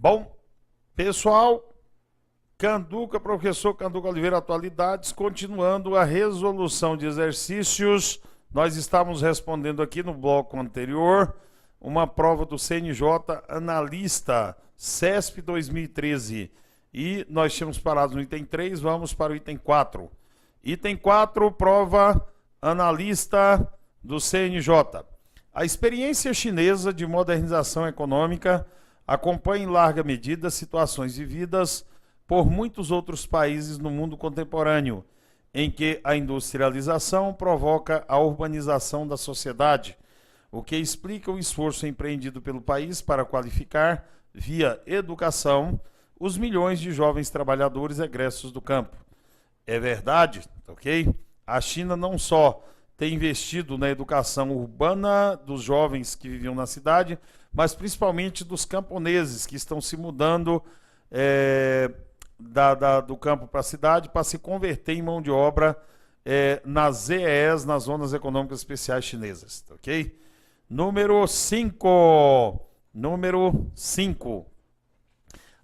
Bom, pessoal, professor Canduca Oliveira, atualidades, continuando a resolução de exercícios, nós estávamos respondendo aqui no bloco anterior, uma prova do CNJ analista CESP 2013, e nós tínhamos parado no item 3, vamos para o item 4. Item 4, prova analista do CNJ. A experiência chinesa de modernização econômica acompanha em larga medida situações vividas por muitos outros países no mundo contemporâneo, em que a industrialização provoca a urbanização da sociedade, o que explica o esforço empreendido pelo país para qualificar, via educação, os milhões de jovens trabalhadores egressos do campo. É verdade, ok? A China não só tem investido na educação urbana dos jovens que viviam na cidade, mas principalmente dos camponeses que estão se mudando do campo para a cidade para se converter em mão de obra nas ZEEs, nas Zonas Econômicas Especiais Chinesas, ok? Número 5. Número 5.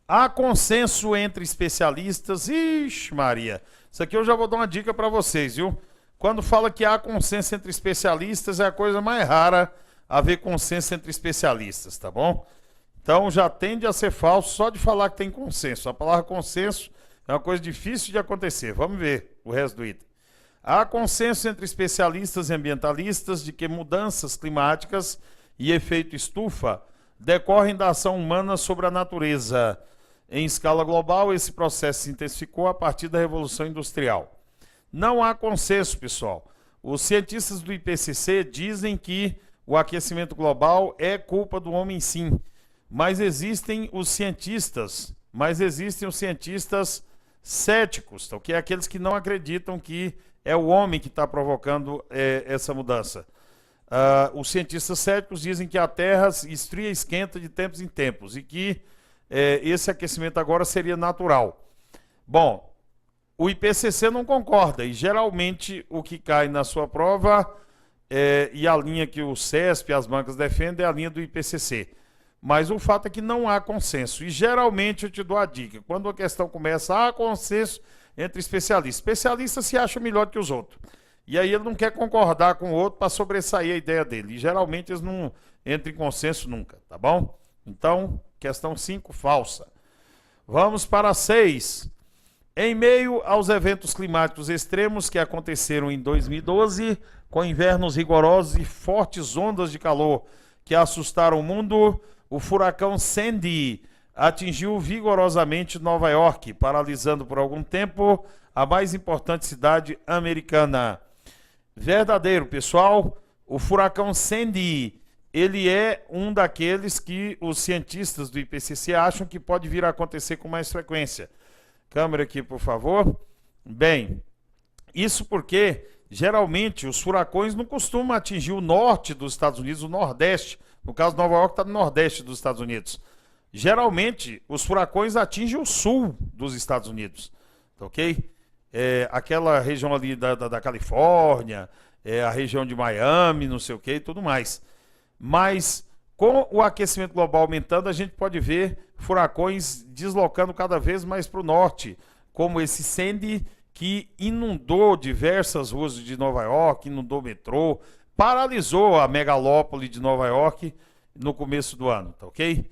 Há consenso entre especialistas. Ixi, Maria, isso aqui eu já vou dar uma dica para vocês, viu? Quando fala que há consenso entre especialistas, é a coisa mais rara haver consenso entre especialistas, tá bom? Então já tende a ser falso só de falar que tem consenso. A palavra consenso é uma coisa difícil de acontecer. Vamos ver o resto do item. Há consenso entre especialistas e ambientalistas de que mudanças climáticas e efeito estufa decorrem da ação humana sobre a natureza. Em escala global, esse processo se intensificou a partir da Revolução Industrial. Não há consenso, pessoal. Os cientistas do IPCC dizem que o aquecimento global é culpa do homem, sim. Mas existem os cientistas céticos, que é aqueles que não acreditam que é o homem que está provocando essa mudança. Os cientistas céticos dizem que a Terra esfria e esquenta de tempos em tempos e que esse aquecimento agora seria natural. Bom, o IPCC não concorda e geralmente o que cai na sua prova e a linha que o CESP e as bancas defendem é a linha do IPCC. Mas o fato é que não há consenso. E geralmente eu te dou a dica, quando a questão começa, há consenso entre especialistas. Especialistas se acham melhor que os outros. E aí ele não quer concordar com o outro para sobressair a ideia dele. E geralmente eles não entram em consenso nunca, tá bom? Então, questão 5, falsa. Vamos para 6. Em meio aos eventos climáticos extremos que aconteceram em 2012, com invernos rigorosos e fortes ondas de calor que assustaram o mundo, o furacão Sandy atingiu vigorosamente Nova York, paralisando por algum tempo a mais importante cidade americana. Verdadeiro, pessoal, o furacão Sandy, ele é um daqueles que os cientistas do IPCC acham que pode vir a acontecer com mais frequência. Câmera aqui, por favor. Bem, isso porque geralmente os furacões não costumam atingir o norte dos Estados Unidos, o nordeste. No caso, Nova York está no nordeste dos Estados Unidos. Geralmente, os furacões atingem o sul dos Estados Unidos, ok? Aquela região ali da Califórnia, a região de Miami, não sei o que e tudo mais. Mas, com o aquecimento global aumentando, a gente pode ver furacões deslocando cada vez mais para o norte, como esse Sandy, que inundou diversas ruas de Nova York, inundou o metrô, paralisou a megalópole de Nova York no começo do ano, tá ok?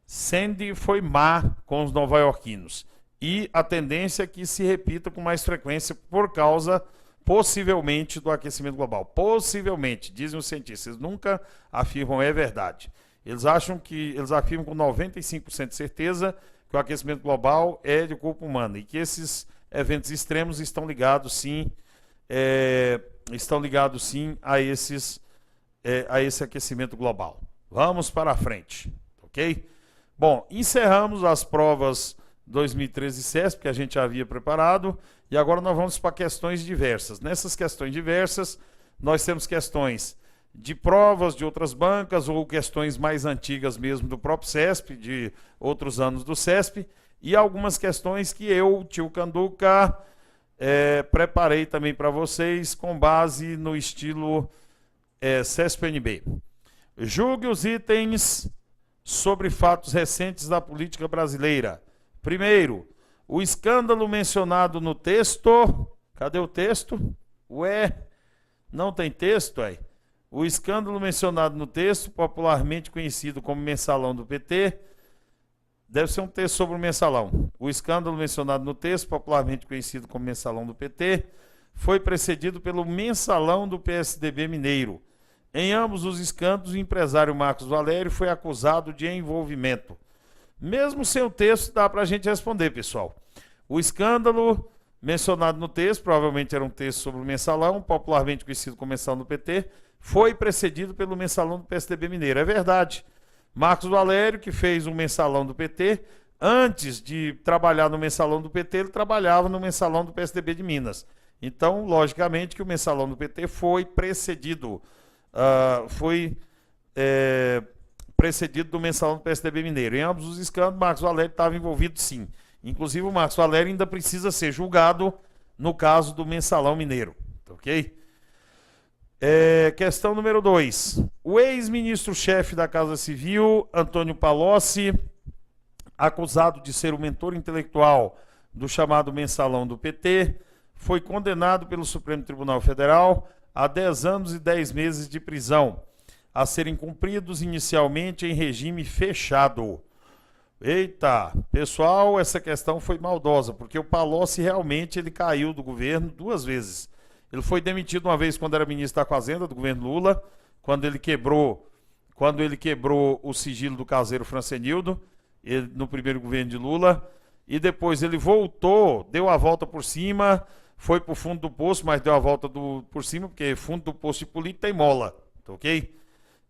Sandy foi má com os nova-iorquinos e a tendência é que se repita com mais frequência por causa, possivelmente, do aquecimento global. Possivelmente, dizem os cientistas, nunca afirmam é verdade. Eles afirmam com 95% de certeza que o aquecimento global é de culpa humana e que esses eventos extremos estão ligados sim a esse aquecimento global. Vamos para a frente, ok? Bom, encerramos as provas 2013 CESP, que a gente já havia preparado, e agora nós vamos para questões diversas. Nessas questões diversas, nós temos questões de provas de outras bancas, ou questões mais antigas mesmo do próprio CESP, de outros anos do CESP, e algumas questões que eu, tio Canduca, preparei também para vocês com base no estilo CESP-NB. Julgue os itens sobre fatos recentes da política brasileira. Primeiro, o escândalo mencionado no texto. Cadê o texto? Ué, não tem texto, aí. O escândalo mencionado no texto, popularmente conhecido como Mensalão do PT, deve ser um texto sobre o Mensalão. O escândalo mencionado no texto, popularmente conhecido como Mensalão do PT, foi precedido pelo Mensalão do PSDB mineiro. Em ambos os escândalos, o empresário Marcos Valério foi acusado de envolvimento. Mesmo sem o texto, dá para a gente responder, pessoal. O escândalo mencionado no texto, provavelmente era um texto sobre o Mensalão, popularmente conhecido como Mensalão do PT, foi precedido pelo Mensalão do PSDB mineiro. É verdade. Marcos Valério, que fez um Mensalão do PT, antes de trabalhar no Mensalão do PT, ele trabalhava no Mensalão do PSDB de Minas. Então, logicamente, que o Mensalão do PT foi precedido, precedido do Mensalão do PSDB mineiro. Em ambos os escândalos, Marcos Valério estava envolvido, sim. Inclusive, o Marcos Valério ainda precisa ser julgado no caso do Mensalão mineiro. Ok? Questão número 2. O ex-ministro-chefe da Casa Civil, Antônio Palocci, acusado de ser o mentor intelectual do chamado Mensalão do PT, foi condenado pelo Supremo Tribunal Federal a 10 anos e 10 meses de prisão, a serem cumpridos inicialmente em regime fechado. Eita, pessoal, essa questão foi maldosa, porque o Palocci realmente ele caiu do governo 2 vezes. Ele foi demitido uma vez quando era ministro da Fazenda do governo Lula, quando ele quebrou o sigilo do caseiro Francenildo, no primeiro governo de Lula, e depois ele voltou, deu a volta por cima, foi para o fundo do poço, mas deu a volta por cima, porque fundo do poço de político tem mola, ok?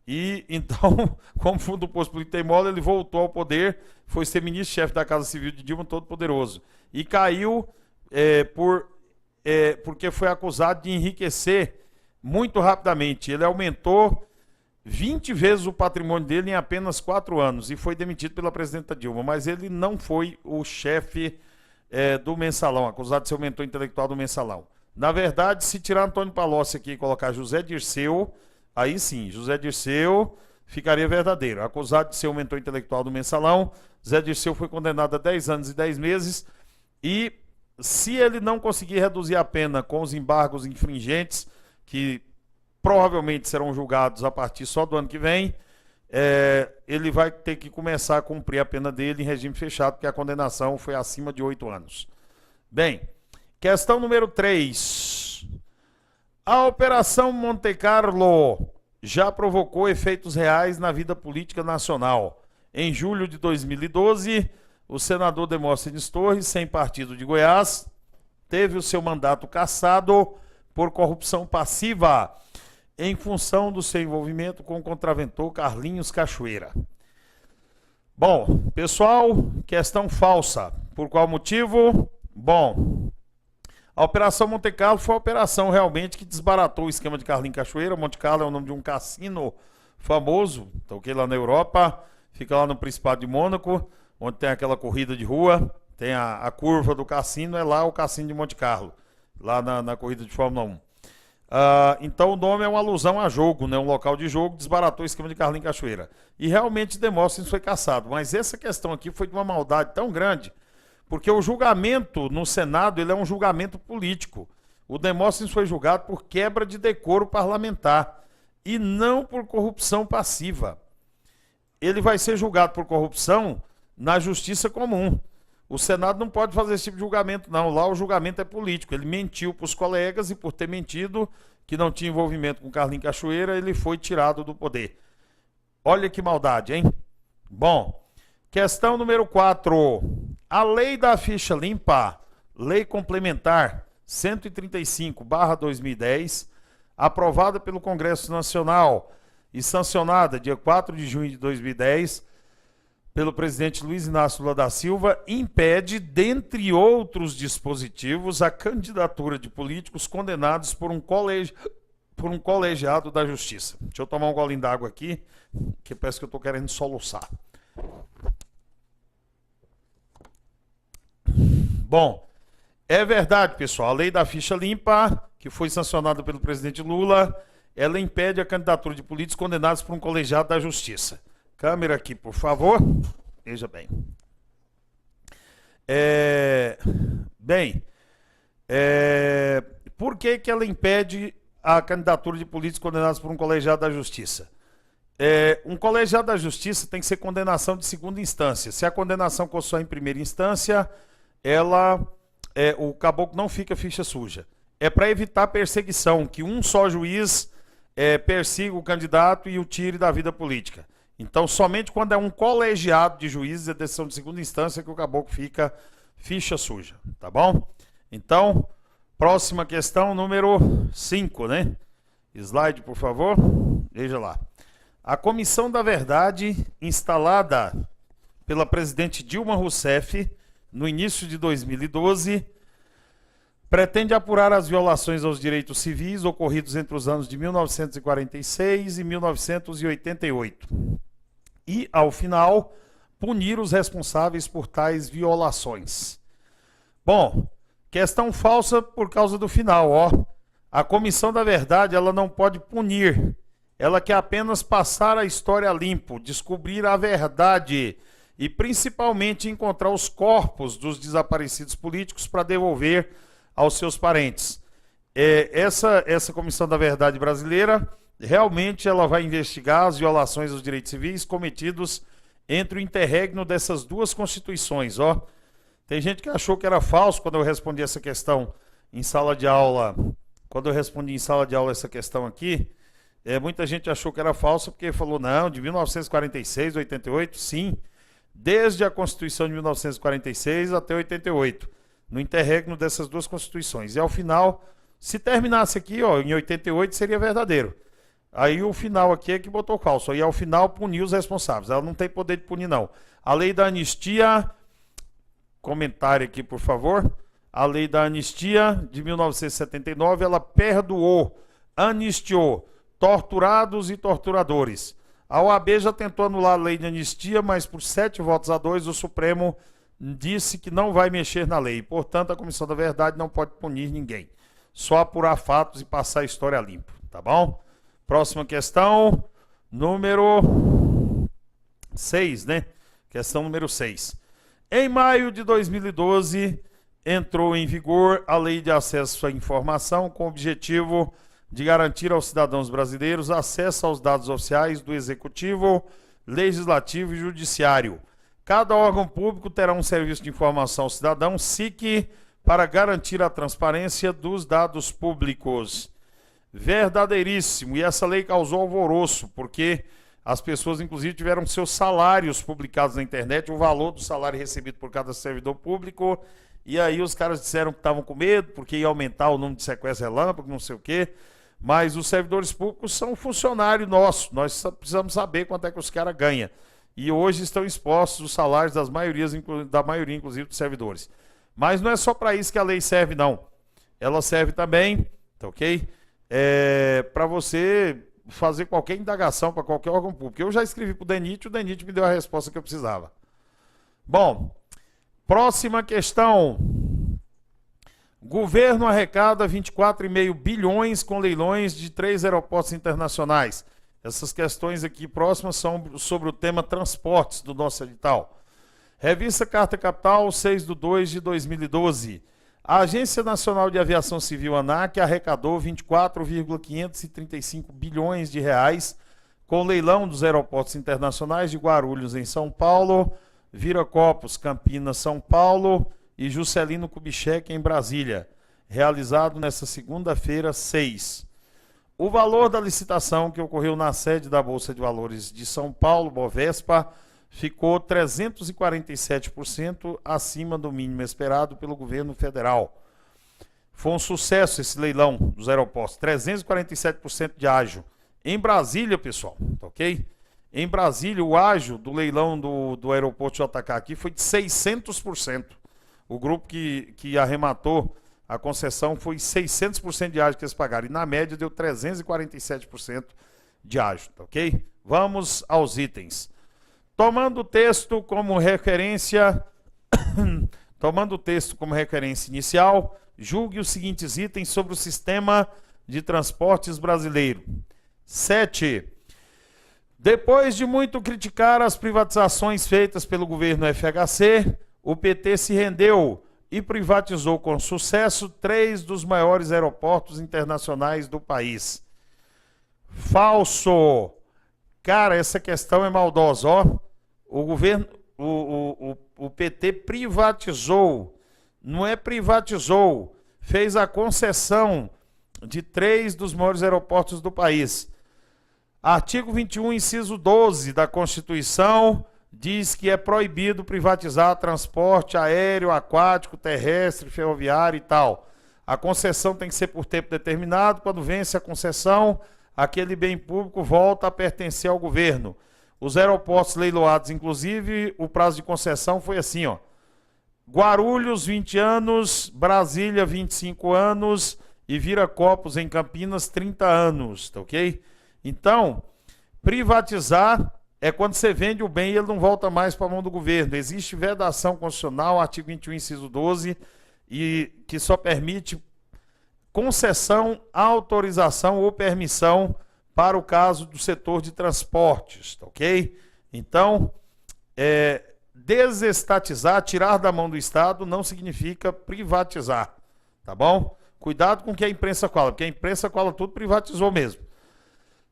E então, como fundo do poço político tem mola, ele voltou ao poder, foi ser ministro-chefe da Casa Civil de Dilma Todo-Poderoso. E caiu porque foi acusado de enriquecer muito rapidamente. Ele aumentou 20 vezes o patrimônio dele em apenas 4 anos e foi demitido pela presidenta Dilma, mas ele não foi o chefe do Mensalão, acusado de ser o mentor intelectual do Mensalão. Na verdade, se tirar Antônio Palocci aqui e colocar José Dirceu, aí sim, José Dirceu ficaria verdadeiro. Acusado de ser o mentor intelectual do Mensalão, José Dirceu foi condenado a 10 anos e 10 meses e se ele não conseguir reduzir a pena com os embargos infringentes, que provavelmente serão julgados a partir só do ano que vem, ele vai ter que começar a cumprir a pena dele em regime fechado, porque a condenação foi acima de 8 anos. Bem, questão número 3. A Operação Monte Carlo já provocou efeitos reais na vida política nacional. Em julho de 2012, o senador Demóstenes Torres, sem partido de Goiás, teve o seu mandato cassado por corrupção passiva, em função do seu envolvimento com o contraventor Carlinhos Cachoeira. Bom, pessoal, questão falsa. Por qual motivo? Bom, a Operação Monte Carlo foi a operação realmente que desbaratou o esquema de Carlinhos Cachoeira. Monte Carlo é o nome de um cassino famoso, tá ok? Lá na Europa, fica lá no Principado de Mônaco, onde tem aquela corrida de rua, tem a curva do cassino, é lá o cassino de Monte Carlo, lá na corrida de Fórmula 1. Então o nome é uma alusão a jogo, né? Um local de jogo, desbaratou o esquema de Carlinhos Cachoeira. E realmente Demóstenes foi cassado. Mas essa questão aqui foi de uma maldade tão grande, porque o julgamento no Senado ele é um julgamento político. O Demóstenes foi julgado por quebra de decoro parlamentar e não por corrupção passiva. Ele vai ser julgado por corrupção na justiça comum. O Senado não pode fazer esse tipo de julgamento, não. Lá o julgamento é político. Ele mentiu para os colegas e, por ter mentido, que não tinha envolvimento com Carlinhos Cachoeira, ele foi tirado do poder. Olha que maldade, hein? Bom, questão número 4. A lei da ficha limpa, lei complementar 135/2010, aprovada pelo Congresso Nacional e sancionada dia 4 de junho de 2010, pelo presidente Luiz Inácio Lula da Silva, impede, dentre outros dispositivos, a candidatura de políticos condenados por um colegiado da Justiça. Deixa eu tomar um golinho d'água aqui, que parece que eu estou querendo soluçar. Bom, é verdade, pessoal, a lei da ficha limpa, que foi sancionada pelo presidente Lula, ela impede a candidatura de políticos condenados por um colegiado da Justiça. Câmera aqui, por favor. Veja bem. Por que ela impede a candidatura de políticos condenados por um colegiado da Justiça? Um colegiado da Justiça tem que ser condenação de segunda instância. Se a condenação for só em primeira instância, o caboclo não fica ficha suja. É para evitar perseguição, que um só juiz persiga o candidato e o tire da vida política. Então, somente quando é um colegiado de juízes, é decisão de segunda instância, que o caboclo fica ficha suja, tá bom? Então, próxima questão, número 5, né? Slide, por favor. Veja lá. A Comissão da Verdade, instalada pela presidente Dilma Rousseff no início de 2012, pretende apurar as violações aos direitos civis ocorridos entre os anos de 1946 e 1988 e, ao final, punir os responsáveis por tais violações. Bom, questão falsa por causa do final, ó. A Comissão da Verdade, ela não pode punir. Ela quer apenas passar a história limpo, descobrir a verdade e, principalmente, encontrar os corpos dos desaparecidos políticos para devolver aos seus parentes. Essa Comissão da Verdade brasileira, realmente ela vai investigar as violações aos direitos civis cometidos entre o interregno dessas duas constituições, ó. Tem gente que achou que era falso quando eu respondi essa questão em sala de aula. Quando eu respondi em sala de aula essa questão aqui, muita gente achou que era falso porque falou, não, de 1946, 88, sim, desde a Constituição de 1946 até 88, no interregno dessas duas constituições. E ao final, se terminasse aqui, ó, em 88 seria verdadeiro. Aí o final aqui é que botou falso. Aí ao final puniu os responsáveis. Ela não tem poder de punir, não. A lei da anistia, comentário aqui, por favor. A lei da anistia de 1979, ela perdoou, anistiou torturados e torturadores. A OAB já tentou anular a lei de anistia, mas por 7 votos a 2 o Supremo disse que não vai mexer na lei. Portanto, a Comissão da Verdade não pode punir ninguém. Só apurar fatos e passar a história limpo, tá bom? Próxima questão, número 6, né? Questão número 6. Em maio de 2012, entrou em vigor a Lei de Acesso à Informação com o objetivo de garantir aos cidadãos brasileiros acesso aos dados oficiais do Executivo, Legislativo e Judiciário. Cada órgão público terá um serviço de informação ao cidadão, SIC, para garantir a transparência dos dados públicos. Verdadeiríssimo. E essa lei causou alvoroço, porque as pessoas, inclusive, tiveram seus salários publicados na internet, o valor do salário recebido por cada servidor público, e aí os caras disseram que estavam com medo, porque ia aumentar o número de sequestro relâmpago, não sei o quê. Mas os servidores públicos são funcionário nosso, nós precisamos saber quanto é que os caras ganham. E hoje estão expostos os salários da maioria, inclusive, dos servidores. Mas não é só para isso que a lei serve, não. Ela serve também, tá ok? Para você fazer qualquer indagação para qualquer órgão público. Eu já escrevi para o DENIT me deu a resposta que eu precisava. Bom, próxima questão. Governo arrecada 24,5 bilhões com leilões de 3 aeroportos internacionais. Essas questões aqui próximas são sobre o tema transportes do nosso edital. Revista Carta Capital, 6/2 de 2012. A Agência Nacional de Aviação Civil, ANAC, arrecadou 24,535 bilhões de reais com leilão dos aeroportos internacionais de Guarulhos, em São Paulo, Viracopos, Campinas, São Paulo e Juscelino Kubitschek, em Brasília, realizado nesta segunda-feira, 6. O valor da licitação, que ocorreu na sede da Bolsa de Valores de São Paulo, Bovespa, ficou 347% acima do mínimo esperado pelo governo federal. Foi um sucesso esse leilão dos aeroportos, 347% de ágio. Em Brasília, pessoal, tá ok? Em Brasília, o ágio do leilão do aeroporto JK aqui foi de 600%. O grupo que arrematou a concessão foi 600% de ágio que eles pagaram. E na média deu 347% de ágio, tá ok? Vamos aos itens. Tomando o texto como referência inicial, julgue os seguintes itens sobre o sistema de transportes brasileiro. 7. Depois de muito criticar as privatizações feitas pelo governo FHC, o PT se rendeu e privatizou com sucesso 3 dos maiores aeroportos internacionais do país. Falso! Cara, essa questão é maldosa, ó. O governo, o PT privatizou, não é privatizou, fez a concessão de 3 dos maiores aeroportos do país. Artigo 21, inciso 12 da Constituição, diz que é proibido privatizar transporte aéreo, aquático, terrestre, ferroviário e tal. A concessão tem que ser por tempo determinado. Quando vence a concessão, aquele bem público volta a pertencer ao governo. Os aeroportos leiloados, inclusive, o prazo de concessão foi assim, ó. Guarulhos, 20 anos, Brasília, 25 anos e Viracopos, em Campinas, 30 anos, tá ok? Então, privatizar é quando você vende o bem e ele não volta mais para a mão do governo. Existe vedação constitucional, artigo 21, inciso 12, e que só permite concessão, autorização ou permissão para o caso do setor de transportes, tá ok? Então, desestatizar, tirar da mão do Estado, não significa privatizar, tá bom? Cuidado com o que a imprensa fala, porque a imprensa fala tudo, privatizou mesmo.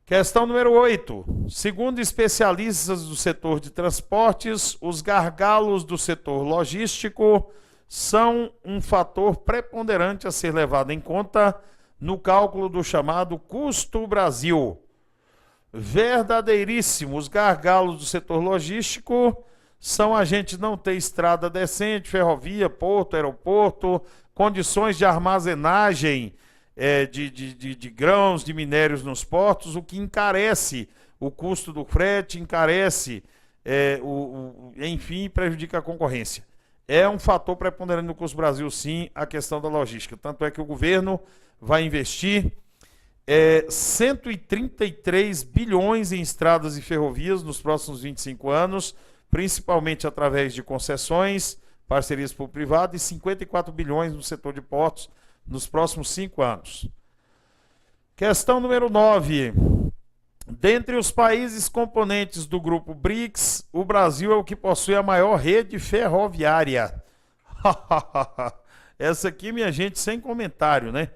Questão número 8. Segundo especialistas do setor de transportes, os gargalos do setor logístico são um fator preponderante a ser levado em conta no cálculo do chamado Custo Brasil. Verdadeiríssimo, os gargalos do setor logístico são a gente não ter estrada decente, ferrovia, porto, aeroporto, condições de armazenagem de grãos, de minérios nos portos, o que encarece o custo do frete, encarece, enfim, prejudica a concorrência. É um fator preponderante no custo Brasil, sim, a questão da logística. Tanto é que o governo vai investir 133 bilhões em estradas e ferrovias nos próximos 25 anos, principalmente através de concessões, parcerias público-privadas, e 54 bilhões no setor de portos nos próximos 5 anos. Questão número 9. Dentre os países componentes do grupo BRICS, o Brasil é o que possui a maior rede ferroviária. Essa aqui, minha gente, sem comentário, né?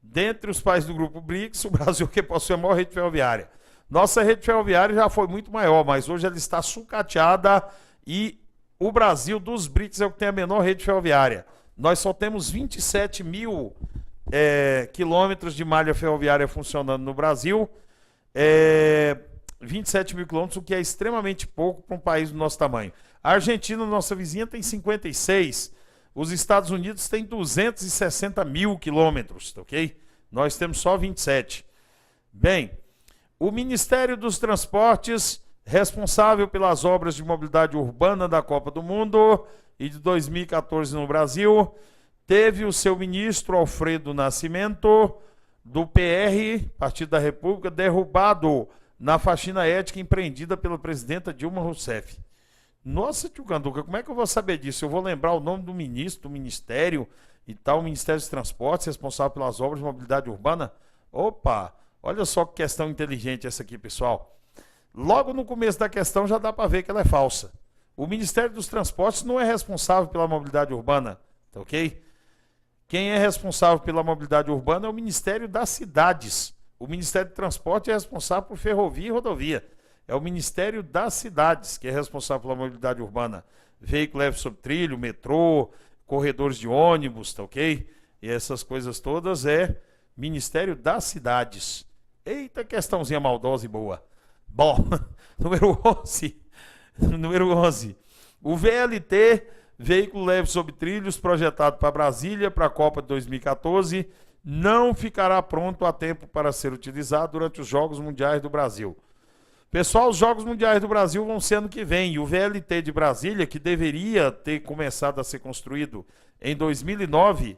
Dentre os países do grupo BRICS, o Brasil é o que possui a maior rede ferroviária. Nossa rede ferroviária já foi muito maior, mas hoje ela está sucateada e o Brasil dos BRICS é o que tem a menor rede ferroviária. Nós só temos 27 mil quilômetros de malha ferroviária funcionando no Brasil. 27 mil quilômetros, o que é extremamente pouco para um país do nosso tamanho. A Argentina, nossa vizinha, tem 56. Os Estados Unidos têm 260 mil quilômetros, ok? Nós temos só 27. Bem, o Ministério dos Transportes, responsável pelas obras de mobilidade urbana da Copa do Mundo e de 2014 no Brasil, teve o seu ministro Alfredo Nascimento, do PR, Partido da República, derrubado na faxina ética empreendida pela presidenta Dilma Rousseff. Nossa, tio Canduca, como é que eu vou saber disso? Eu vou lembrar o nome do ministro, do ministério e tal, o Ministério dos Transportes, responsável pelas obras de mobilidade urbana? Opa, olha só que questão inteligente essa aqui, pessoal. Logo no começo da questão já dá para ver que ela é falsa. O Ministério dos Transportes não é responsável pela mobilidade urbana, tá ok? Quem é responsável pela mobilidade urbana é o Ministério das Cidades. O Ministério do Transporte é responsável por ferrovia e rodovia. É o Ministério das Cidades que é responsável pela mobilidade urbana. Veículo leve sobre trilho, metrô, corredores de ônibus, tá ok? E essas coisas todas é Ministério das Cidades. Eita, questãozinha maldosa e boa. Bom, número 11. Número 11. O VLT, veículo leve sobre trilhos, projetado para Brasília, para a Copa de 2014, não ficará pronto a tempo para ser utilizado durante os Jogos Mundiais do Brasil. Pessoal, os Jogos Mundiais do Brasil vão ser ano que vem, e o VLT de Brasília, que deveria ter começado a ser construído em 2009,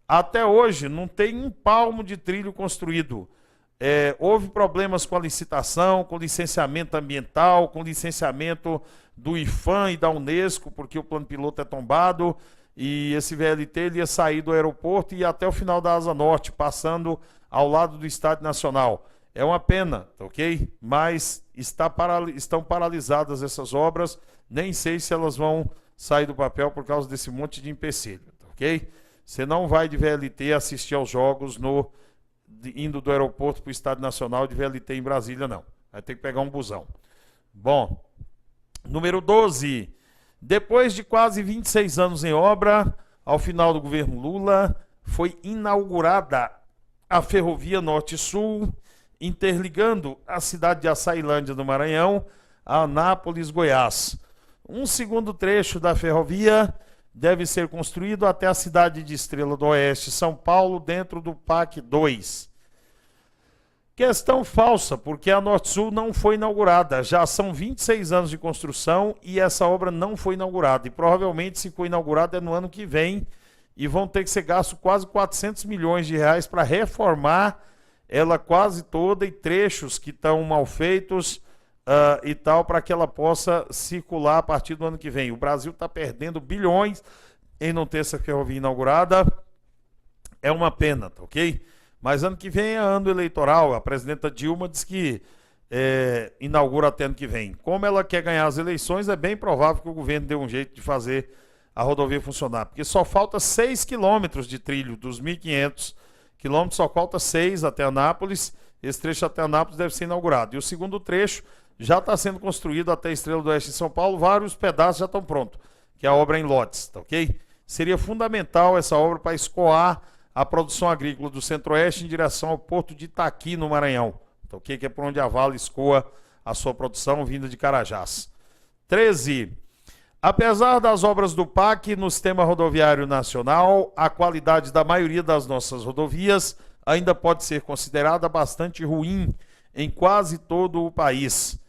até hoje não tem um palmo de trilho construído. Houve problemas com a licitação, com licenciamento ambiental, com licenciamento do IPHAN e da Unesco, porque o plano piloto é tombado, e esse VLT ele ia sair do aeroporto e ir até o final da Asa Norte, passando ao lado do Estádio Nacional. É uma pena, tá ok? Mas estão paralisadas essas obras, nem sei se elas vão sair do papel por causa desse monte de empecilho, tá ok? Você não vai de VLT assistir aos jogos indo do aeroporto para o Estádio Nacional de VLT em Brasília, não. Vai ter que pegar um busão. Bom, número 12. Depois de quase 26 anos em obra, ao final do governo Lula, foi inaugurada a Ferrovia Norte-Sul, interligando a cidade de Açailândia, no Maranhão, a Anápolis, Goiás. Um segundo trecho da ferrovia deve ser construído até a cidade de Estrela do Oeste, São Paulo, dentro do PAC 2. Questão falsa, porque a Norte-Sul não foi inaugurada. Já são 26 anos de construção e essa obra não foi inaugurada. E provavelmente, se for inaugurada, é no ano que vem. E vão ter que ser gastos quase 400 milhões de reais para reformar ela quase toda e trechos que estão mal feitos e tal, para que ela possa circular a partir do ano que vem. O Brasil está perdendo bilhões em não ter essa ferrovia inaugurada. É uma pena, tá ok? Mas ano que vem é ano eleitoral. A presidenta Dilma diz que inaugura até ano que vem. Como ela quer ganhar as eleições, é bem provável que o governo dê um jeito de fazer a rodovia funcionar. Porque só falta 6 quilômetros de trilho dos 1.500 quilômetros, só falta 6 até Anápolis. Esse trecho até Anápolis deve ser inaugurado. E o segundo trecho já está sendo construído até Estrela do Oeste em São Paulo. Vários pedaços já estão prontos, que é a obra em lotes, tá ok? Seria fundamental essa obra para escoar a produção agrícola do Centro-Oeste em direção ao porto de Itaqui, no Maranhão, tá ok? Que é por onde a Vale escoa a sua produção vinda de Carajás. 13. Apesar das obras do PAC no sistema rodoviário nacional, a qualidade da maioria das nossas rodovias ainda pode ser considerada bastante ruim em quase todo o país.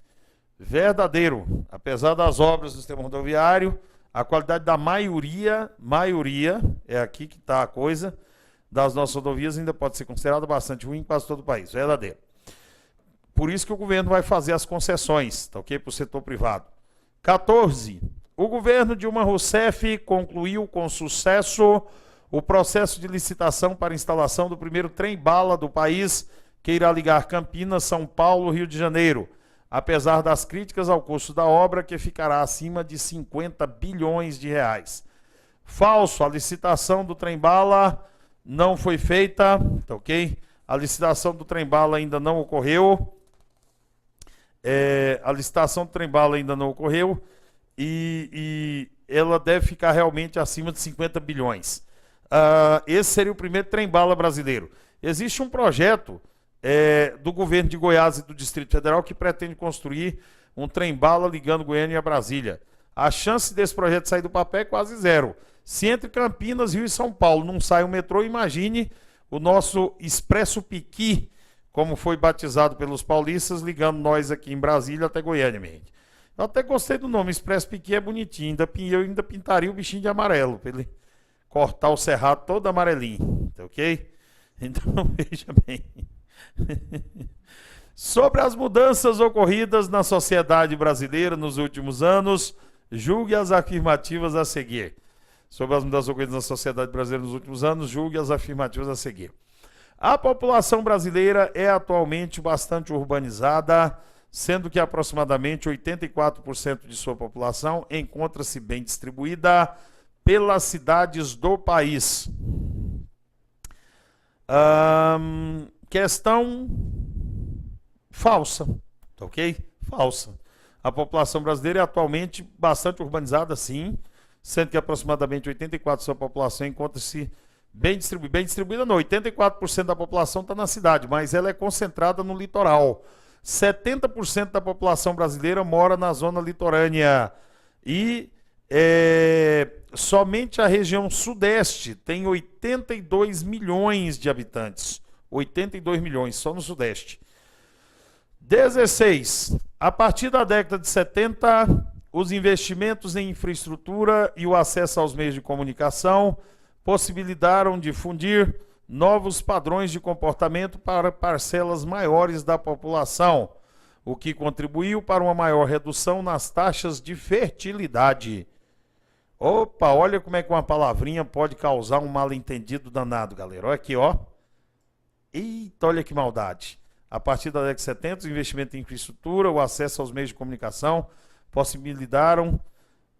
Verdadeiro. Apesar das obras do sistema rodoviário, a qualidade da maioria, é aqui que está a coisa, das nossas rodovias ainda pode ser considerada bastante ruim em quase todo o país. Verdadeiro. Por isso que o governo vai fazer as concessões, tá ok? Para o setor privado. 14. O governo Dilma Rousseff concluiu com sucesso o processo de licitação para instalação do primeiro trem-bala do país, que irá ligar Campinas, São Paulo, Rio de Janeiro, apesar das críticas ao custo da obra, que ficará acima de 50 bilhões de reais. Falso, a licitação do trem-bala não foi feita, tá ok? A licitação do trem-bala ainda não ocorreu. A licitação do trem-bala ainda não ocorreu e ela deve ficar realmente acima de 50 bilhões. Esse seria o primeiro trem-bala brasileiro. Existe um projeto do governo de Goiás e do Distrito Federal que pretende construir um trem-bala ligando Goiânia a Brasília. A chance desse projeto sair do papel é quase zero. Se entre Campinas, Rio e São Paulo não sai o metrô, imagine o nosso Expresso Piqui, como foi batizado pelos paulistas, ligando nós aqui em Brasília até Goiânia, minha gente. Eu até gostei do nome, Expresso Piqui é bonitinho, eu ainda pintaria o bichinho de amarelo, para ele cortar o cerrado todo amarelinho, tá ok? Então, veja bem. Sobre as mudanças ocorridas na sociedade brasileira nos últimos anos, julgue as afirmativas a seguir. Sobre as mudanças ocorridas na sociedade brasileira nos últimos anos, julgue as afirmativas a seguir. A população brasileira é atualmente bastante urbanizada, sendo que aproximadamente 84% de sua população encontra-se bem distribuída pelas cidades do país. Questão falsa, ok? Falsa. A população brasileira é atualmente bastante urbanizada, sim, sendo que aproximadamente 84% da sua população encontra-se bem distribuída. Bem distribuída não, 84% da população está na cidade, mas ela é concentrada no litoral. 70% da população brasileira mora na zona litorânea e somente a região sudeste tem 82 milhões de habitantes. 82 milhões, só no sudeste. 16. A partir da década de 70, os investimentos em infraestrutura e o acesso aos meios de comunicação possibilitaram difundir novos padrões de comportamento para parcelas maiores da população, o que contribuiu para uma maior redução nas taxas de fertilidade. Opa, olha como é que uma palavrinha pode causar um mal-entendido danado, galera. Olha aqui, ó. Eita, olha que maldade. A partir da década de 70, o investimento em infraestrutura, o acesso aos meios de comunicação possibilitaram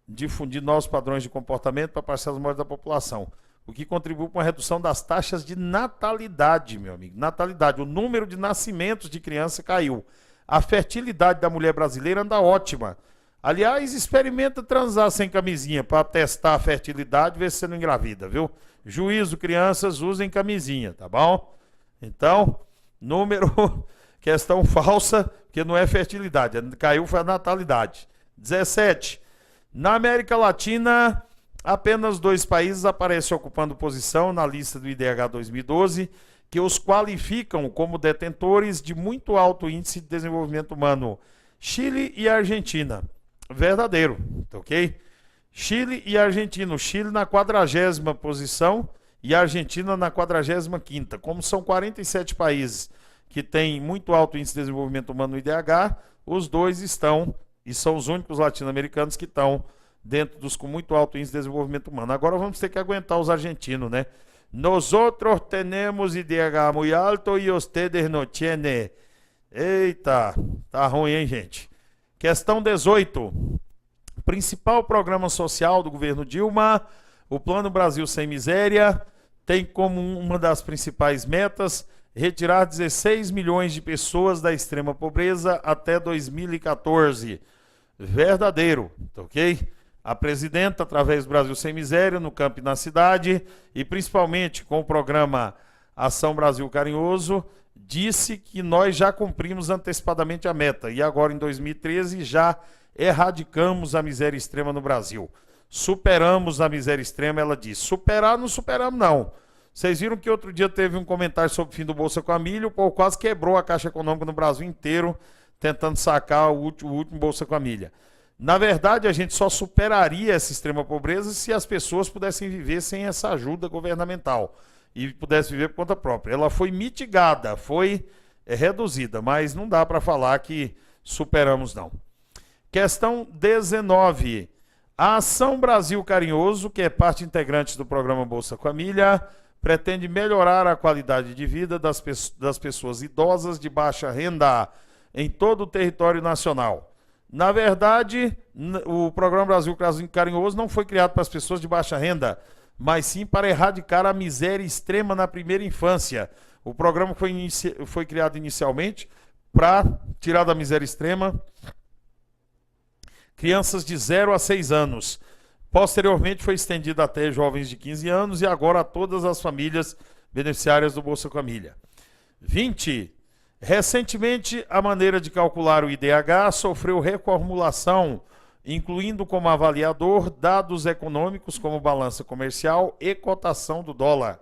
difundir novos padrões de comportamento para parcelas maiores da população, o que contribui para uma redução das taxas de natalidade, meu amigo. Natalidade, o número de nascimentos de criança caiu. A fertilidade da mulher brasileira anda ótima. Aliás, experimenta transar sem camisinha para testar a fertilidade, ver se você não engravida, viu? Juízo, crianças, usem camisinha, tá bom? Então, número, questão falsa, que não é fertilidade, caiu foi a natalidade. 17. Na América Latina, apenas 2 países aparecem ocupando posição na lista do IDH 2012, que os qualificam como detentores de muito alto índice de desenvolvimento humano: Chile e Argentina. Verdadeiro, ok? Chile e Argentina. O Chile na 40ª posição e a Argentina na 45ª. Como são 47 países que têm muito alto índice de desenvolvimento humano no IDH, os dois estão, e são os únicos latino-americanos que estão dentro dos com muito alto índice de desenvolvimento humano. Agora vamos ter que aguentar os argentinos, né? Nosotros tenemos IDH muy alto y ustedes no tienen. Eita, tá ruim, hein, gente? Questão 18. Principal programa social do governo Dilma, o Plano Brasil Sem Miséria, tem como uma das principais metas retirar 16 milhões de pessoas da extrema pobreza até 2014. Verdadeiro, ok? A presidenta, através do Brasil Sem Miséria, no campo e na cidade, e principalmente com o programa Ação Brasil Carinhoso, disse que nós já cumprimos antecipadamente a meta e agora em 2013 já erradicamos a miséria extrema no Brasil. Superamos a miséria extrema, ela disse. Superar não superamos não. Vocês viram que outro dia teve um comentário sobre o fim do Bolsa Família, o povo quase quebrou a Caixa Econômica no Brasil inteiro tentando sacar o último Bolsa Família. Na verdade, a gente só superaria essa extrema pobreza se as pessoas pudessem viver sem essa ajuda governamental e pudessem viver por conta própria. Ela foi mitigada, foi reduzida, mas não dá para falar que superamos, não. Questão 19. A Ação Brasil Carinhoso, que é parte integrante do programa Bolsa Família, pretende melhorar a qualidade de vida das pessoas idosas de baixa renda em todo o território nacional. Na verdade, o programa Brasil Carinhoso não foi criado para as pessoas de baixa renda, mas sim para erradicar a miséria extrema na primeira infância. O programa foi criado inicialmente para tirar da miséria extrema crianças de 0 a 6 anos. Posteriormente foi estendido até jovens de 15 anos e agora a todas as famílias beneficiárias do Bolsa Família. 20. Recentemente, a maneira de calcular o IDH sofreu reformulação, incluindo como avaliador dados econômicos como balança comercial e cotação do dólar.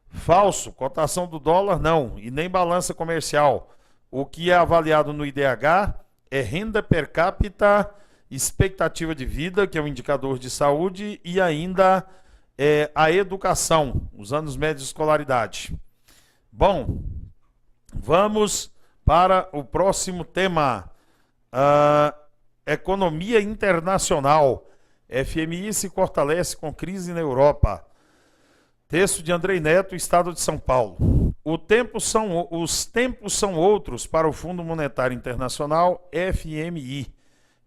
Falso, cotação do dólar não, e nem balança comercial. O que é avaliado no IDH é renda per capita, expectativa de vida, que é um indicador de saúde, e ainda a educação, os anos médios de escolaridade. Bom, vamos para o próximo tema. Economia internacional. FMI se fortalece com crise na Europa. Texto de Andrei Neto, Estado de São Paulo. Os tempos são outros para o Fundo Monetário Internacional, FMI.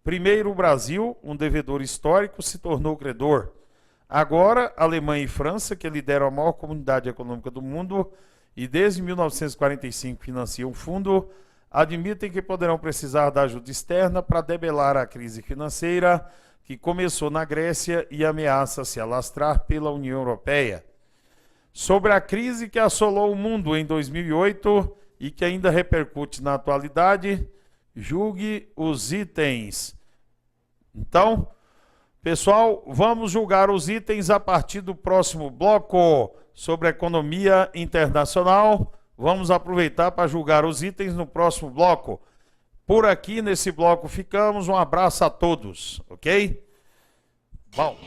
Primeiro, o Brasil, um devedor histórico, se tornou credor. Agora, Alemanha e França, que lideram a maior comunidade econômica do mundo e desde 1945 financiam o fundo, admitem que poderão precisar da ajuda externa para debelar a crise financeira que começou na Grécia e ameaça se alastrar pela União Europeia. Sobre a crise que assolou o mundo em 2008 e que ainda repercute na atualidade, julgue os itens. Então, pessoal, vamos julgar os itens a partir do próximo bloco sobre economia internacional. Vamos aproveitar para julgar os itens no próximo bloco. Por aqui, nesse bloco, ficamos. Um abraço a todos, ok? Bom.